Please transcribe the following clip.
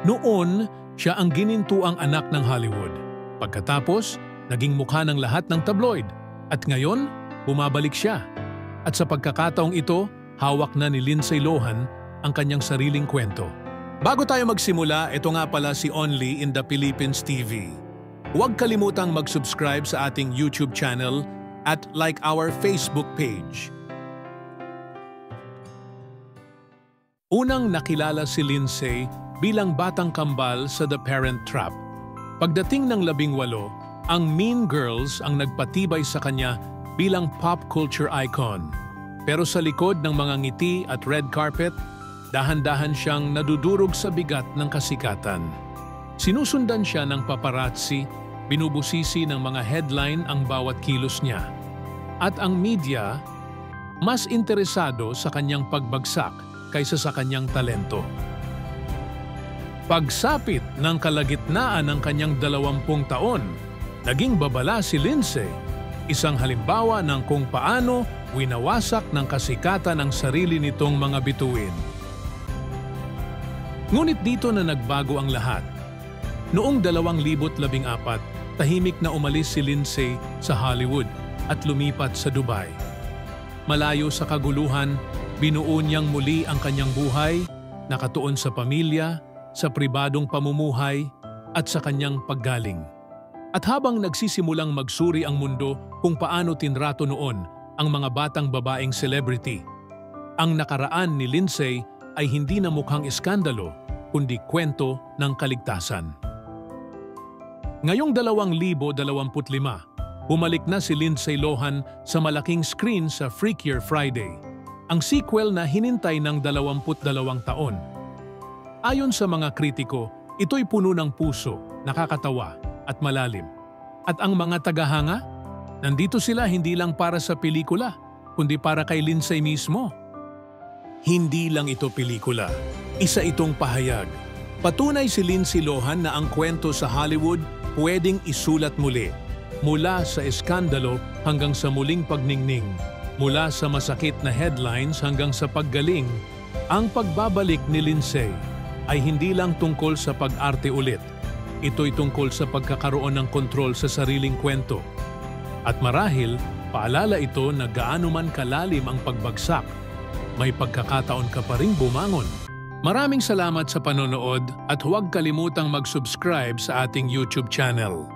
Noon, siya ang ginintuang anak ng Hollywood. Pagkatapos, naging mukha ng lahat ng tabloid. At ngayon, bumabalik siya. At sa pagkakataong ito, hawak na ni Lindsay Lohan ang kanyang sariling kwento. Bago tayo magsimula, ito nga pala si Only in the Philippines TV. Huwag kalimutang mag-subscribe sa ating YouTube channel at like our Facebook page. Unang nakilala si Lindsay bilang batang kambal sa The Parent Trap. Pagdating ng 18, ang Mean Girls ang nagpatibay sa kanya bilang pop culture icon. Pero sa likod ng mga ngiti at red carpet, dahan-dahan siyang nadudurog sa bigat ng kasikatan. Sinusundan siya ng paparazzi, binubusisi ng mga headline ang bawat kilos niya. At ang media, mas interesado sa kanyang pagbagsak kaysa sa kanyang talento. Pagsapit ng kalagitnaan ng kanyang 20 taon, naging babala si Lindsay, isang halimbawa ng kung paano winawasak ng kasikatan ang sarili nitong mga bituin. Ngunit dito na nagbago ang lahat. Noong 2014, tahimik na umalis si Lindsay sa Hollywood at lumipat sa Dubai. Malayo sa kaguluhan, binuo niyang muli ang kanyang buhay, nakatuon sa pamilya, sa pribadong pamumuhay, at sa kanyang paggaling. At habang nagsisimulang magsuri ang mundo kung paano tinrato noon ang mga batang babaeng celebrity, ang nakaraan ni Lindsay ay hindi na mukhang iskandalo, kundi kwento ng kaligtasan. Ngayong 2025, bumalik na si Lindsay Lohan sa malaking screen sa Freakier Friday, ang sequel na hinintay ng 22 taon. Ayon sa mga kritiko, ito'y puno ng puso, nakakatawa at malalim. At ang mga tagahanga, nandito sila hindi lang para sa pelikula, kundi para kay Lindsay mismo. Hindi lang ito pelikula, isa itong pahayag. Patunay si Lindsay Lohan na ang kwento sa Hollywood pwedeng isulat muli, mula sa eskandalo hanggang sa muling pagningning, mula sa masakit na headlines hanggang sa paggaling. Ang pagbabalik ni Lindsay ay hindi lang tungkol sa pag-arte ulit. Ito'y tungkol sa pagkakaroon ng kontrol sa sariling kwento. At marahil, paalala ito na gaano man kalalim ang pagbagsak, may pagkakataon ka pa ring bumangon. Maraming salamat sa panonood at huwag kalimutang mag-subscribe sa ating YouTube channel.